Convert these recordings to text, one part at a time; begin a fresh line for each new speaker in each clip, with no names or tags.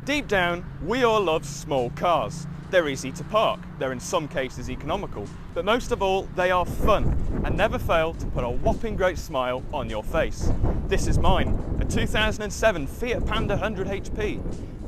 Deep down, we all love small cars. They're easy to park, they're in some cases economical, but most of all, they are fun and never fail to put a whopping great smile on your face. This is mine, a 2007 Fiat Panda 100 HP,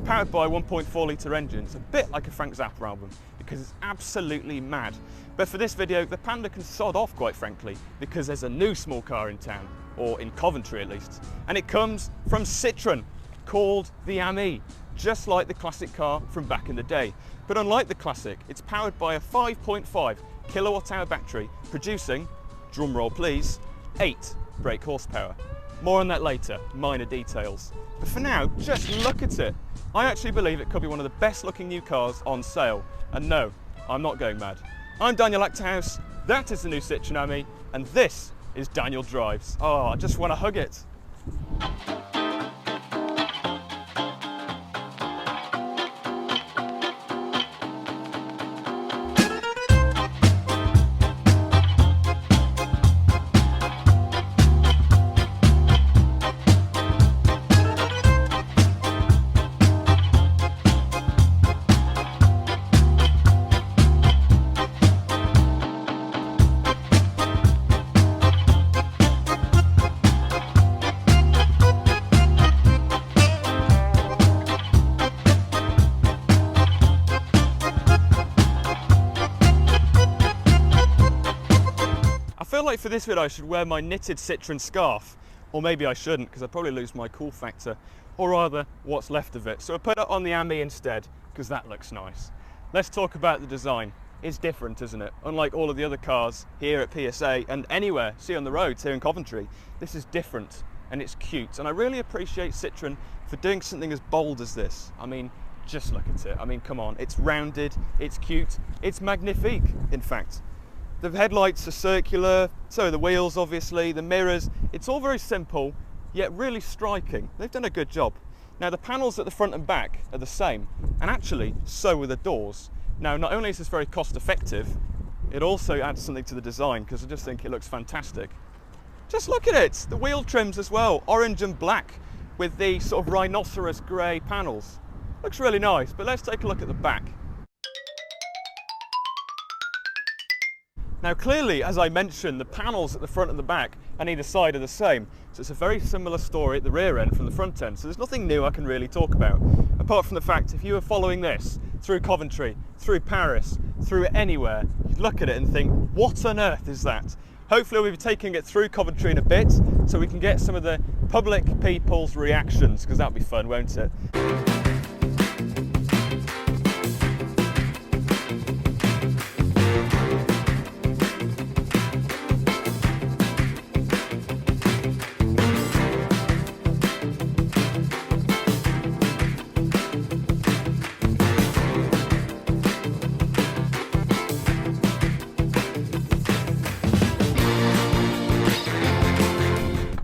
powered by a 1.4 litre engine. It's a bit like a Frank Zappa album because it's absolutely mad. But for this video, the Panda can sod off, quite frankly, because there's a new small car in town, or in Coventry at least, and it comes from Citroën, called the AMI, just like the classic car from back in the day. But unlike the classic, it's powered by a 5.5 kilowatt hour battery, producing, drumroll please, 8 brake horsepower. More on that later, minor details. But for now, just look at it. I actually believe it could be one of the best looking new cars on sale. And no, I'm not going mad. I'm Daniel Achterhuis, that is the new Citroën AMI, and this is Daniel Drives. Oh, I just want to hug it. I feel like for this video I should wear my knitted Citroën scarf, or maybe I shouldn't because I'd probably lose my cool factor, or rather what's left of it. So I put it on the AMI instead because that looks nice. Let's talk about the design. It's different, isn't it? Unlike all of the other cars here at PSA and anywhere, see on the roads here in Coventry, this is different and it's cute. And I really appreciate Citroën for doing something as bold as this. I mean, just look at it. I mean, come on, it's rounded, it's cute, it's magnifique, in fact. The headlights are circular, so are the wheels obviously, the mirrors. It's all very simple, yet really striking. They've done a good job. Now the panels at the front and back are the same, and actually so are the doors. Now not only is this very cost effective, it also adds something to the design because I just think it looks fantastic. Just look at it, the wheel trims as well, orange and black with the sort of rhinoceros grey panels. Looks really nice, but let's take a look at the back. Now clearly, as I mentioned, the panels at the front and the back and either side are the same. So it's a very similar story at the rear end from the front end. So there's nothing new I can really talk about. Apart from the fact, if you were following this through Coventry, through Paris, through anywhere, you'd look at it and think, what on earth is that? Hopefully we'll be taking it through Coventry in a bit so we can get some of the public people's reactions, because that'll be fun, won't it?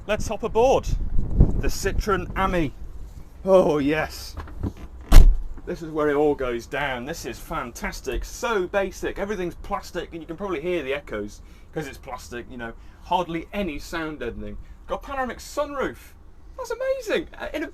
Let's hop aboard the Citroën AMI. Oh yes, this is where it all goes down. This is fantastic, so basic. Everything's plastic and you can probably hear the echoes because it's plastic, you know, hardly any sound deadening. Got panoramic sunroof, that's amazing. In a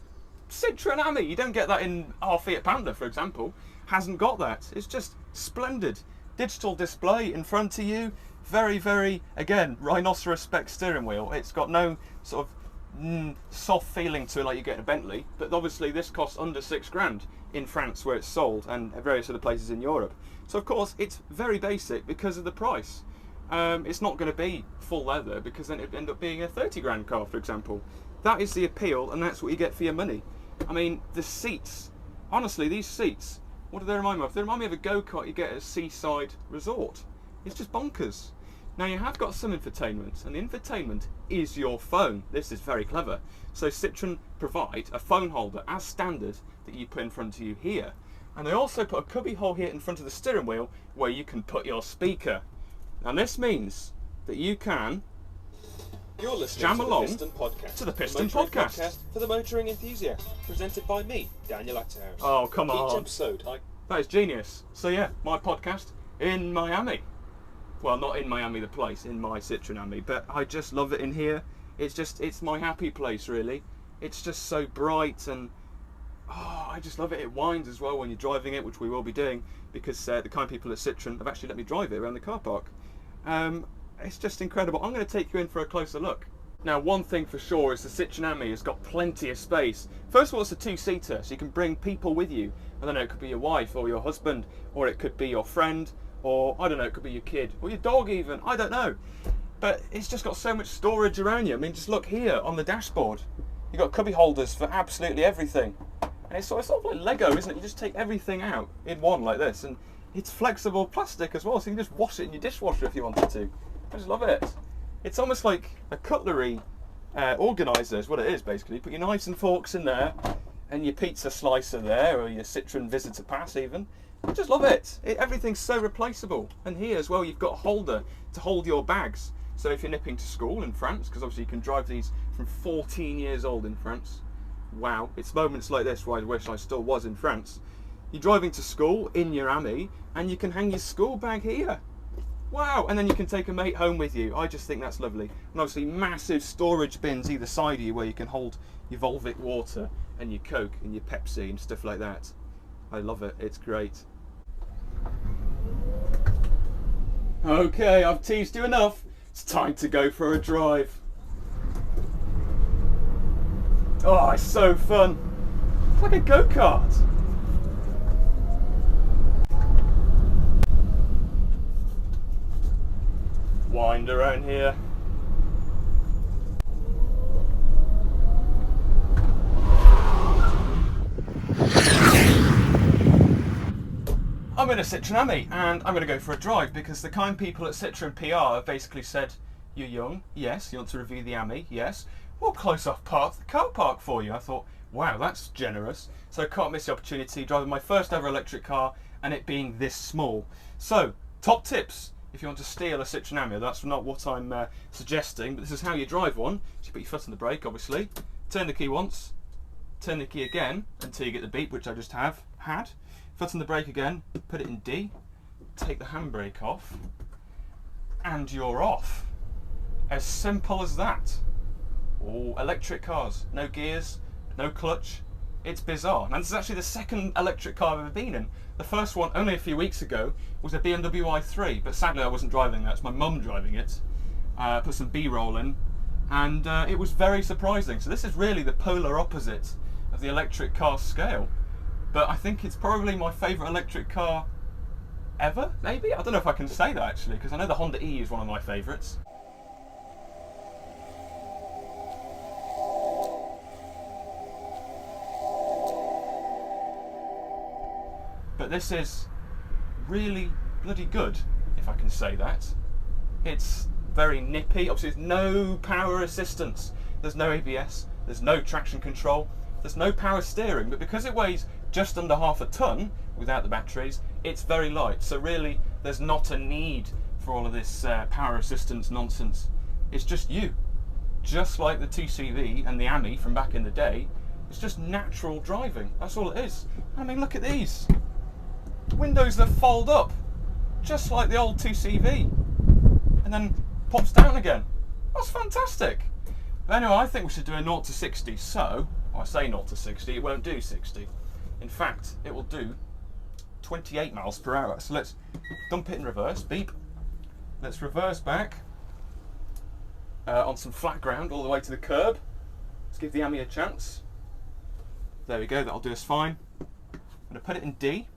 Citroën AMI, you don't get that in our Fiat Panda, for example. Hasn't got that, it's just splendid. Digital display in front of you. Very, very, again, rhinoceros spec steering wheel. It's got no sort of soft feeling to it like you get in a Bentley, but obviously this costs under 6 grand in France where it's sold and various other places in Europe. So of course it's very basic because of the price. It's not going to be full leather because then it'd end up being a 30 grand car, for example. That is the appeal and that's what you get for your money. I mean, the seats, honestly, these seats, what do they remind me of? They remind me of a go-kart you get at a seaside resort. It's just bonkers. Now you have got some infotainment, and the infotainment is your phone. This is very clever. So Citroën provide a phone holder as standard that you put in front of you here. And they also put a cubby hole here in front of the steering wheel where you can put your speaker. And this means that you can jam along to the Piston Podcast
for the motoring enthusiast, presented by me, Daniel Achterhuis.
Oh, come on.
Each episode,
That is genius. So yeah, my podcast in Miami. Well, not in Miami the place, in my Citroën AMI, but I just love it in here. It's my happy place, really. It's just so bright and Oh, I just love it. It whines as well when you're driving it, which we will be doing, because the kind people at Citroën have actually let me drive it around the car park. It's just incredible. I'm going to take you in for a closer look. Now, one thing for sure is the Citroën AMI has got plenty of space. First of all, it's a two-seater, so you can bring people with you. I don't know, it could be your wife or your husband, or it could be your friend, or I don't know, it could be your kid, or your dog even, I don't know. But it's just got so much storage around you. I mean, just look here on the dashboard. You've got cubby holders for absolutely everything. And it's sort of like Lego, isn't it? You just take everything out in one like this, and it's flexible plastic as well, so you can just wash it in your dishwasher if you wanted to. I just love it. It's almost like a cutlery organiser is what it is, basically. You put your knives and forks in there, and your pizza slicer there, or your Citroën Visitor Pass even. I just love it. Everything's so replaceable. And here as well, you've got a holder to hold your bags. So if you're nipping to school in France, because obviously you can drive these from 14 years old in France. Wow, it's moments like this where I wish I still was in France. You're driving to school in your AMI, and you can hang your school bag here. Wow, and then you can take a mate home with you. I just think that's lovely. And obviously massive storage bins either side of you where you can hold your Volvic water and your Coke and your Pepsi and stuff like that. I love it, it's great. Okay, I've teased you enough. It's time to go for a drive. Oh, it's so fun. It's like a go-kart. Wind around here. I'm in a Citroën AMI and I'm going to go for a drive because the kind people at Citroën PR have basically said, you're young, yes, you want to review the AMI, yes, we'll close off part of the car park for you. I thought, wow, that's generous. So I can't miss the opportunity, driving my first ever electric car and it being this small. So, top tips. If you want to steal a Citroën AMI, that's not what I'm suggesting, but this is how you drive one. So you put your foot on the brake, obviously, turn the key once, turn the key again until you get the beep, which I just had. Foot on the brake again, put it in D, take the handbrake off, and you're off. As simple as that. Oh, electric cars, no gears, no clutch. It's bizarre. And this is actually the second electric car I've ever been in. The first one, only a few weeks ago, was a BMW i3, but sadly I wasn't driving that, it's my mum driving it. Put some B-roll in, and it was very surprising. So this is really the polar opposite of the electric car scale. But I think it's probably my favourite electric car ever, maybe? I don't know if I can say that actually, because I know the Honda E is one of my favourites. But this is really bloody good, if I can say that. It's very nippy. Obviously there's no power assistance, there's no ABS, there's no traction control, there's no power steering, but because it weighs just under half a tonne without the batteries, it's very light. So really there's not a need for all of this power assistance nonsense. It's just you. Just like the 2CV and the AMI from back in the day, it's just natural driving. That's all it is. I mean, look at these. Windows that fold up, just like the old 2CV, and then pops down again. That's fantastic. But anyway, I think we should do a 0 to 60. So, I say 0 to 60, it won't do 60. In fact, it will do 28 miles per hour. So let's dump it in reverse, beep. Let's reverse back on some flat ground all the way to the curb. Let's give the AMI a chance. There we go, that'll do us fine. I'm going to put it in D.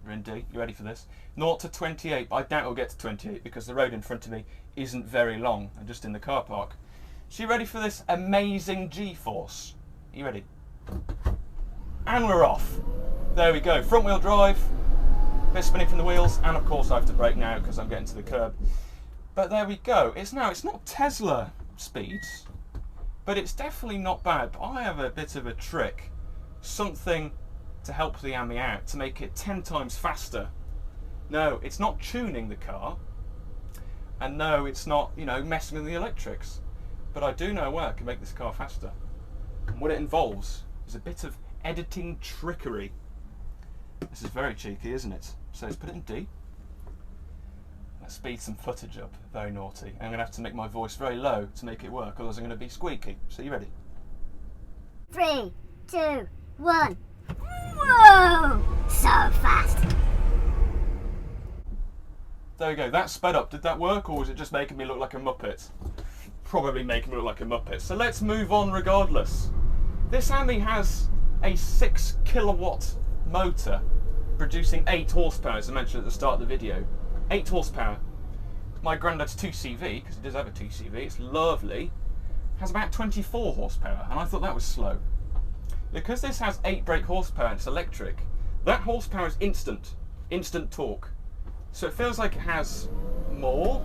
We're in D, you ready for this? 0 to 28, but I doubt we'll get to 28 because the road in front of me isn't very long. I'm just in the car park. So you ready for this amazing G-force? Are you ready? And we're off. There we go, front wheel drive, bit of spinning from the wheels, and of course I have to brake now because I'm getting to the curb. But there we go. It's not Tesla speeds, but it's definitely not bad. But I have a bit of a trick, something to help the AMI out, to make it 10 times faster. No, it's not tuning the car, and no, it's not, you know, messing with the electrics. But I do know where I can make this car faster. And what it involves is a bit of editing trickery. This is very cheeky, isn't it? So let's put it in D. Let's speed some footage up. Very naughty. I'm going to have to make my voice very low to make it work, otherwise I'm going to be squeaky. So you ready?
3, 2, 1. Whoa! So fast.
There we go, that sped up. Did that work, or was it just making me look like a muppet? Probably making me look like a muppet. So let's move on regardless. This AMI has a 6 kilowatt motor producing 8 horsepower, as I mentioned at the start of the video. 8 horsepower. My granddad's 2CV, because he does have a 2CV, it's lovely, has about 24 horsepower, and I thought that was slow. Because this has 8 brake horsepower and it's electric, that horsepower is instant torque. So it feels like it has more.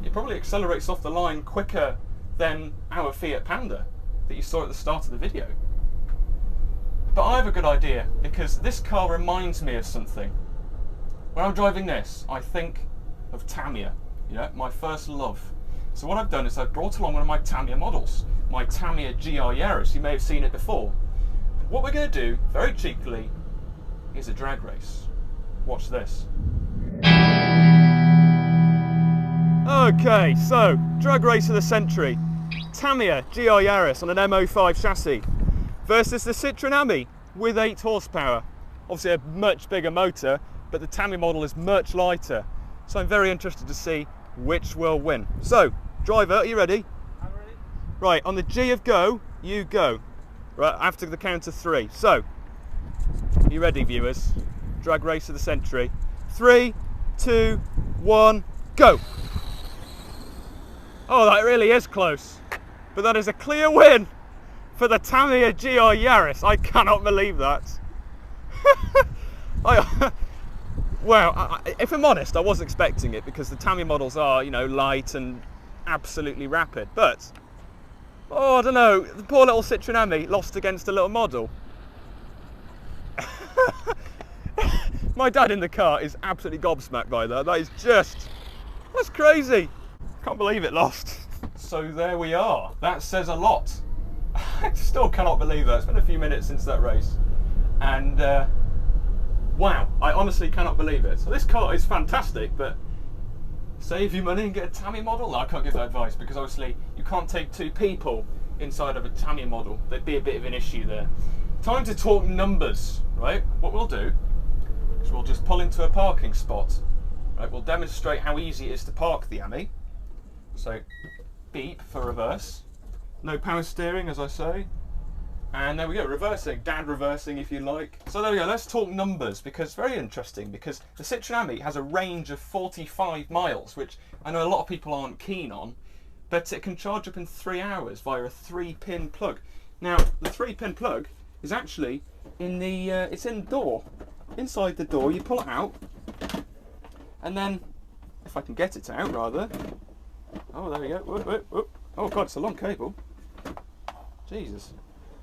It probably accelerates off the line quicker than our Fiat Panda that you saw at the start of the video. But I have a good idea, because this car reminds me of something. When I'm driving this, I think of Tamiya, you know, my first love. So what I've done is I've brought along one of my Tamiya models, my Tamiya GR Yaris. You may have seen it before. What we're going to do, very cheekily, is a drag race. Watch this. Okay, so drag race of the century. Tamiya GR Yaris on an M05 chassis versus the Citroën AMI with 8 horsepower. Obviously a much bigger motor, but the Tamiya model is much lighter. So I'm very interested to see which will win. So, driver, are you ready?
I'm ready.
Right, on the G of go, you go. Right, after the count of 3. So, are you ready, viewers? Drag race of the century. 3, 2, 1, go! Oh, that really is close. But that is a clear win for the Tamiya GR Yaris. I cannot believe that. Wow, if I'm honest, I was expecting it, because the Tamiya models are, you know, light and absolutely rapid. But, oh, I don't know, the poor little Citroën AMI lost against a little model. My dad in the car is absolutely gobsmacked by that. That is just, that's crazy. Can't believe it lost. So there we are. That says a lot. I still cannot believe that. It's been a few minutes since that race. And wow, I honestly cannot believe it. So this car is fantastic, but save your money and get a Tamiya model? No, I can't give that advice, because obviously you can't take 2 people inside of a Tamiya model. There'd be a bit of an issue there. Time to talk numbers, right? What we'll do is we'll just pull into a parking spot. Right, we'll demonstrate how easy it is to park the AMI. So, beep for reverse. No power steering, as I say. And there we go, reversing. Dad reversing, if you like. So there we go, let's talk numbers, because it's very interesting, because the Citroën AMI has a range of 45 miles, which I know a lot of people aren't keen on, but it can charge up in 3 hours via a 3-pin plug. Now, the 3-pin plug is actually in the, it's in the door. Inside the door, you pull it out, and then, if I can get it out, rather. Oh, there we go. Whoop, whoop, whoop. Oh God, it's a long cable. Jesus.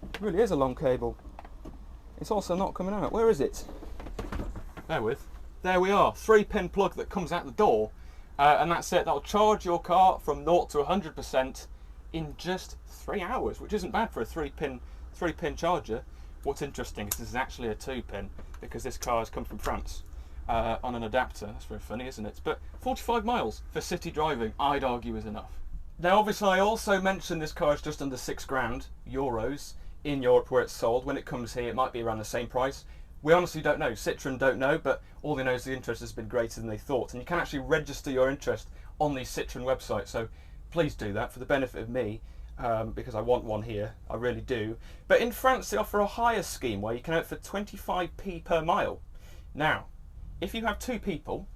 It really is a long cable. It's also not coming out. Where is it? There we are. 3-pin plug that comes out the door, and that's it. That'll charge your car from 0 to 100% in just 3 hours, which isn't bad for a 3-pin charger. What's interesting is this is actually a 2-pin, because this car has come from France on an adapter. That's very funny, isn't it? But 45 miles for city driving, I'd argue, is enough. Now, obviously, I also mentioned this car is just under €6,000 in Europe where it's sold. When it comes here, it might be around the same price. We honestly don't know. Citroën don't know, but all they know is the interest has been greater than they thought. And you can actually register your interest on the Citroën website. So please do that for the benefit of me, because I want one here. I really do. But in France, they offer a hire scheme where you can have it for 25p per mile. Now, if you have 2 people,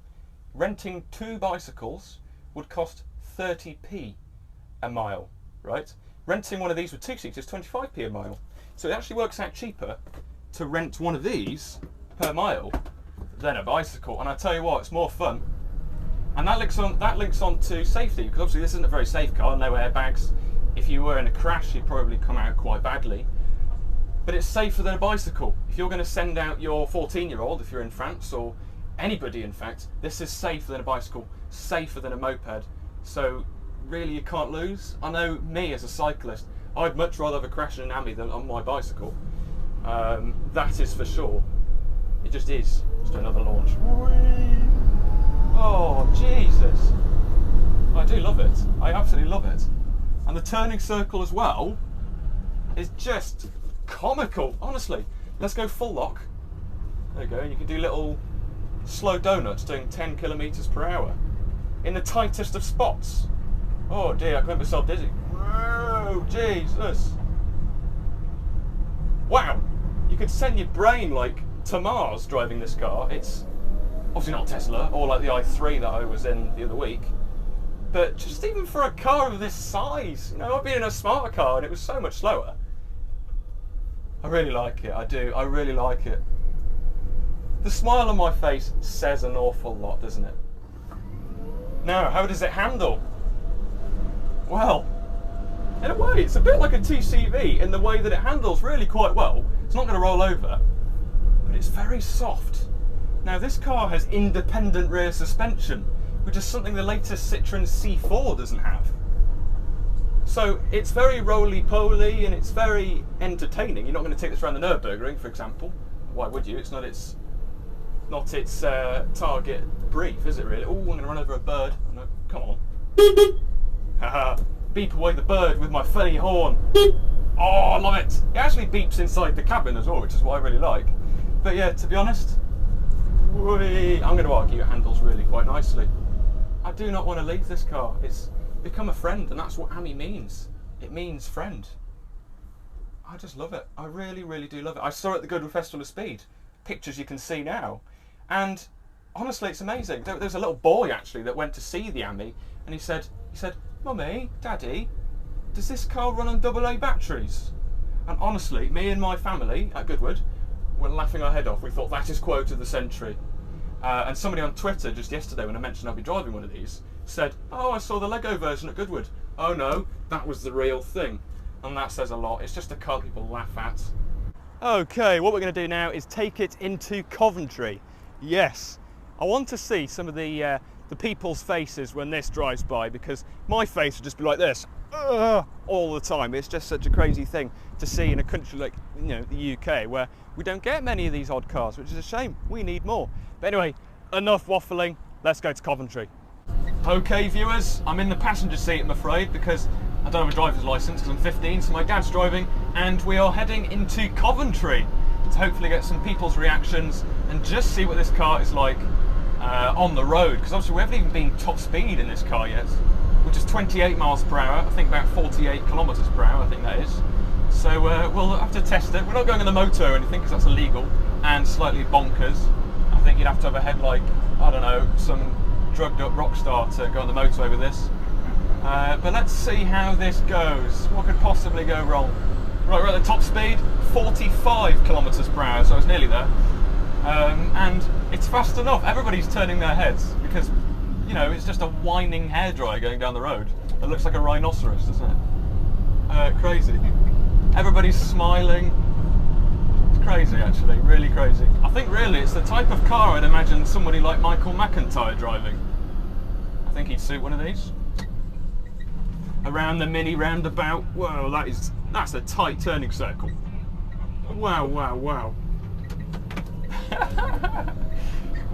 renting 2 bicycles would cost 30p a mile, right? Renting one of these with 2 seats is 25p a mile. So it actually works out cheaper to rent one of these per mile than a bicycle. And I tell you what, it's more fun. And that links on to safety, because obviously this isn't a very safe car, no airbags. If you were in a crash, you'd probably come out quite badly. But it's safer than a bicycle. If you're going to send out your 14-year-old, if you're in France, or anybody in fact, this is safer than a bicycle, safer than a moped. So really, you can't lose. I know me as a cyclist, I'd much rather have a crash in an AMI than on my bicycle. That is for sure. It just is. Let's do another launch. Oh, Jesus. I do love it. I absolutely love it. And the turning circle as well is just comical, honestly. Let's go full lock There you go, and you can do little slow donuts doing 10 kilometres per hour in the tightest of spots. Oh dear, I can make myself dizzy. Whoa, Jesus. Wow, you could send your brain like to Mars driving this car. It's obviously not a Tesla or like the i3 that I was in the other week, but just even for a car of this size, you know, I've been in a smarter car and it was so much slower. I really like it, I do, I really like it. The smile on my face says an awful lot, doesn't it? Now, how does it handle? Well, in a way, it's a bit like a TCV in the way that it handles really quite well. It's not going to roll over, but it's very soft. Now, this car has independent rear suspension, which is something the latest Citroën C4 doesn't have. So it's very roly-poly and it's very entertaining. You're not going to take this around the Nürburgring, for example. Why would you? It's not its target brief, is it really? Oh, I'm going to run over a bird. Oh, no, come on. Haha. Beep away the bird with my funny horn. Oh, I love it. It actually beeps inside the cabin as well, which is what I really like. But yeah, to be honest, I'm going to argue it handles really quite nicely. I do not want to leave this car. It's become a friend, and that's what AMI means. It means friend. I just love it. I really, really do love it. I saw it at the Goodwood Festival of Speed. Pictures you can see now. And honestly, it's amazing. There's a little boy actually that went to see the AMI, and he said, Mummy, Daddy, does this car run on AA batteries? And honestly, me and my family at Goodwood were laughing our head off. We thought that is quote of the century. And somebody on Twitter just yesterday, when I mentioned I'll be driving one of these, said, oh, I saw the Lego version at Goodwood. Oh no, that was the real thing. And that says a lot. It's just a car people laugh at. Okay, what we're going to do now is take it into Coventry. Yes, I want to see some of the people's faces when this drives by, because my face would just be like this all the time. It's just such a crazy thing to see in a country like, you know, the UK, where we don't get many of these odd cars, which is a shame. We need more. But anyway, enough waffling. Let's go to Coventry. Okay, viewers, I'm in the passenger seat, I'm afraid, because I don't have a driver's license because I'm 15, so my dad's driving, and we are heading into Coventry to hopefully get some people's reactions and just see what this car is like on the road, because obviously we haven't even been top speed in this car yet, which is 28 miles per hour, I think about 48 kilometers per hour, I think that is. So we'll have to test it. We're not going on the motor or anything because that's illegal and slightly bonkers. I think you'd have to have a head like, I don't know, some drugged up rock star to go on the motorway with this. But let's see how this goes. What could possibly go wrong? Right, we're at the top speed, 45 kilometers per hour, so I was nearly there. And it's fast enough. Everybody's turning their heads because, you know, it's just a whining hairdryer going down the road that looks like a rhinoceros, doesn't it? Crazy. Everybody's smiling. It's crazy, actually, really crazy. I think really it's the type of car I'd imagine somebody like Michael McIntyre driving. I think he'd suit one of these. Around the mini roundabout. Whoa, that's a tight turning circle. Wow, wow, wow.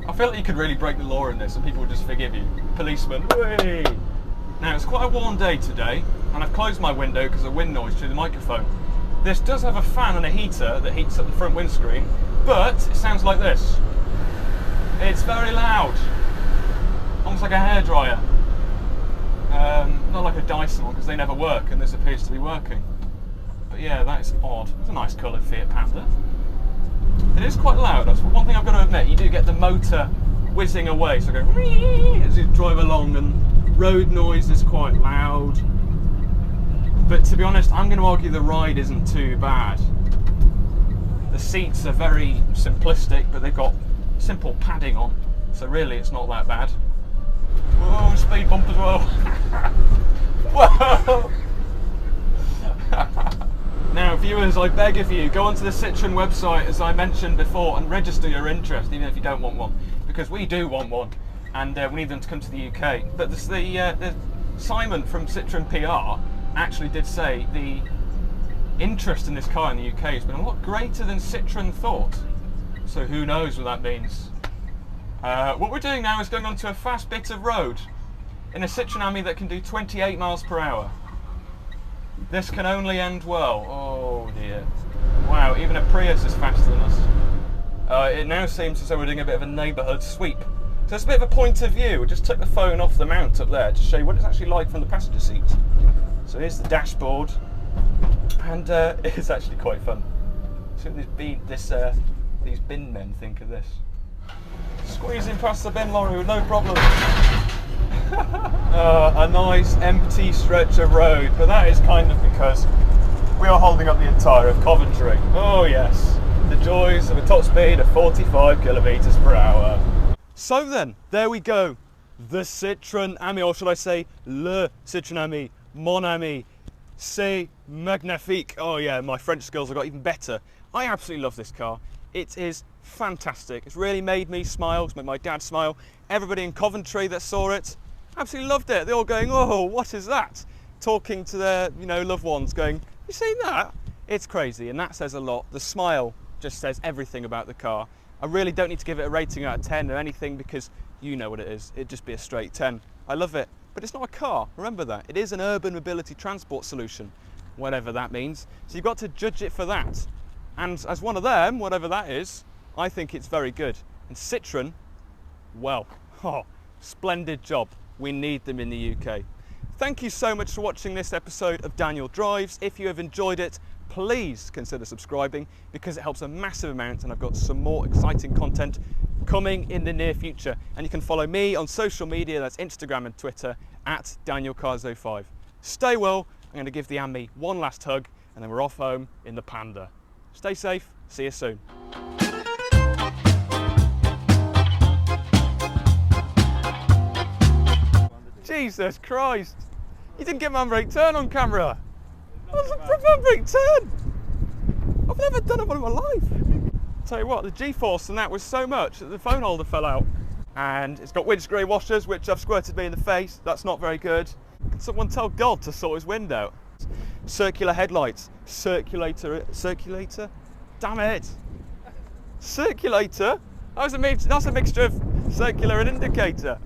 I feel like you could really break the law in this and people would just forgive you. Policeman. Whee! Now, it's quite a warm day today, and I've closed my window because of wind noise through the microphone. This does have a fan and a heater that heats up the front windscreen, but it sounds like this. It's very loud. Almost like a hairdryer. Not like a Dyson one, because they never work, and this appears to be working. But yeah, that is odd. It's a nice coloured Fiat Panda. It is quite loud. That's one thing I've got to admit. You do get the motor whizzing away, so going as you drive along, and road noise is quite loud. But to be honest, I'm going to argue the ride isn't too bad. The seats are very simplistic, but they've got simple padding on, so really it's not that bad. Whoa, speed bump as well. Whoa! Now, viewers, I beg of you, go onto the Citroën website, as I mentioned before, and register your interest, even if you don't want one, because we do want one, and we need them to come to the UK. But the Simon from Citroën PR actually did say the interest in this car in the UK has been a lot greater than Citroën thought. So who knows what that means. What we're doing now is going onto a fast bit of road in a Citroën AMI that can do 28 miles per hour. This can only end well. Oh dear. Wow, even a Prius is faster than us. It now seems as though we're doing a bit of a neighbourhood sweep. So it's a bit of a point of view. We just took the phone off the mount up there to show you what it's actually like from the passenger seat. So here's the dashboard, and it's actually quite fun. So these bin men think of this. Squeezing past the bin lorry with no problem. A nice empty stretch of road, but that is kind of because we are holding up the entire of Coventry. Oh yes, the joys of a top speed of 45 kilometres per hour. So then, there we go. The Citroën AMI, or should I say, le Citroën AMI, mon ami, c'est magnifique. Oh yeah, my French skills have got even better. I absolutely love this car. It is fantastic. It's really made me smile, it's made my dad smile. Everybody in Coventry that saw it absolutely loved it. They're all going, oh, what is that? Talking to their, loved ones, going, you seen that? It's crazy, and that says a lot. The smile just says everything about the car. I really don't need to give it a rating out of 10 or anything, because you know what it is. It'd just be a straight 10. I love it, but it's not a car. Remember that. It is an urban mobility transport solution, whatever that means. So you've got to judge it for that. And as one of them, whatever that is, I think it's very good. And Citroën, well, splendid job. We need them in the UK. Thank you so much for watching this episode of Daniel Drives. If you have enjoyed it, please consider subscribing, because it helps a massive amount, and I've got some more exciting content coming in the near future. And you can follow me on social media, that's Instagram and Twitter, at DanielCars05. Stay well. I'm going to give the AMI one last hug, and then we're off home in the Panda. Stay safe, see you soon. Jesus Christ! You didn't get my handbrake turn on camera! That was a proper handbrake turn! I've never done one in my life! Tell you what, the G-force and that was so much that the phone holder fell out. And it's got windscreen washers, which have squirted me in the face. That's not very good. Can someone tell God to sort his wind out? Circular headlights. Circulator? Damn it! Circulator? That's a mixture of circular and indicator.